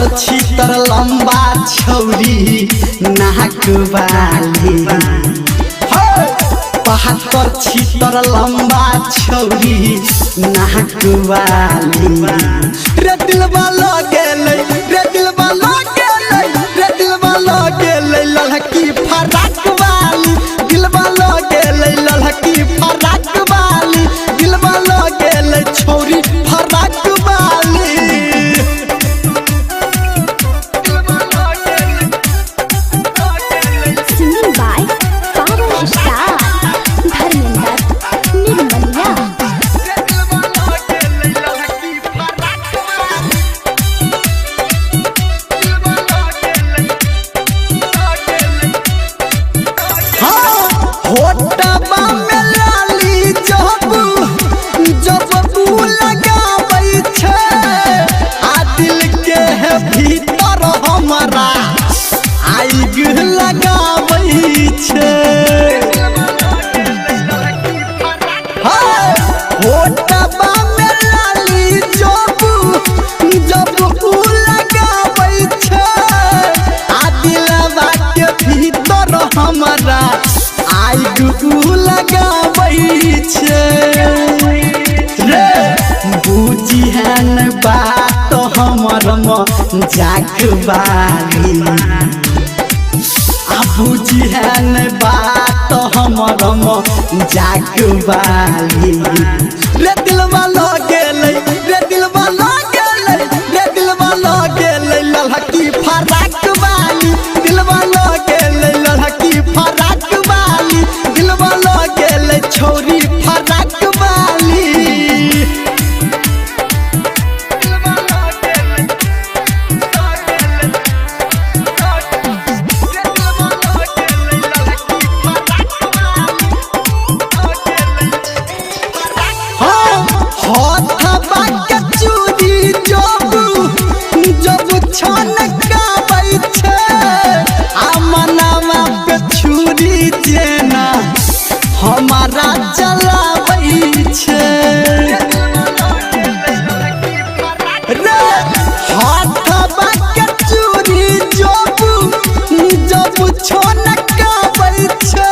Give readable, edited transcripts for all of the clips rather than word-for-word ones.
बहत्तर छितर लंबा छौरी नाक वाली 72 छितर लंबा छौरी नाक वाली रे दिलवा लगे रे दिलवा लगे रे दिलवा लगे लड़की फराक वाली दिलवा लगे लड़की फराक वाली दिलवा लगे छौरी फराक वाली Singing by Power Star Dharminder Nirmaliya होटबा में लाली जब तू लगाबै छै आ दिल के है भीतर हमरा आइग लगाबै छै होटबा में लाली जब तू लगाबै छै आ दिलवा के भीतर हमरा आइग लगाबै छै रे बुझिहन बात हमर मजाक वाली आ बुझिहन बात हमर मजाक वाली रे दिलवा लगे रे दिलवा लगे रे दिलवा लगे लड़की फराक वाली दिलवा लगे लड़की फराक वाली दिलवा लगे छौरी फराक वाली हथबा के चूड़ी जब छनकाबै छै आ मनवा पे छुरी जेना हमारा चलाबै छै रे हथबा के चूड़ी जब छनकाबै छै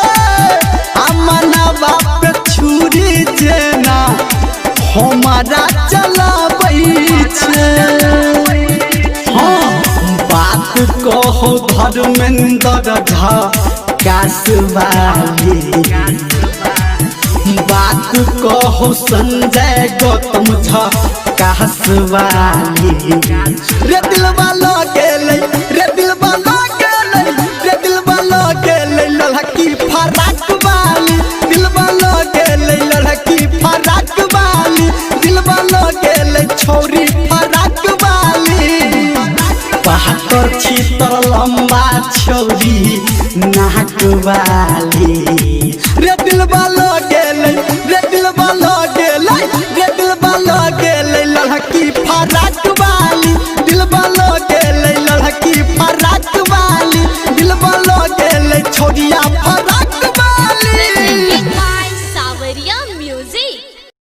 आ मनवा पे छुरी जेना हमारा चलाबै छै बात कहो धर्मेंद्र झकास वाली बात कहो संजय गौतम झकास वाली रे दिलवा लगे रे दिलवा लगे रे दिलवा लगे लड़की फराक वाली दिलवा लगे लड़की फराक वाली दिलवा लगे छौरी फराक वाली 72 छितर लंबा छौरी नाक वाली रे दिलवा लगे रे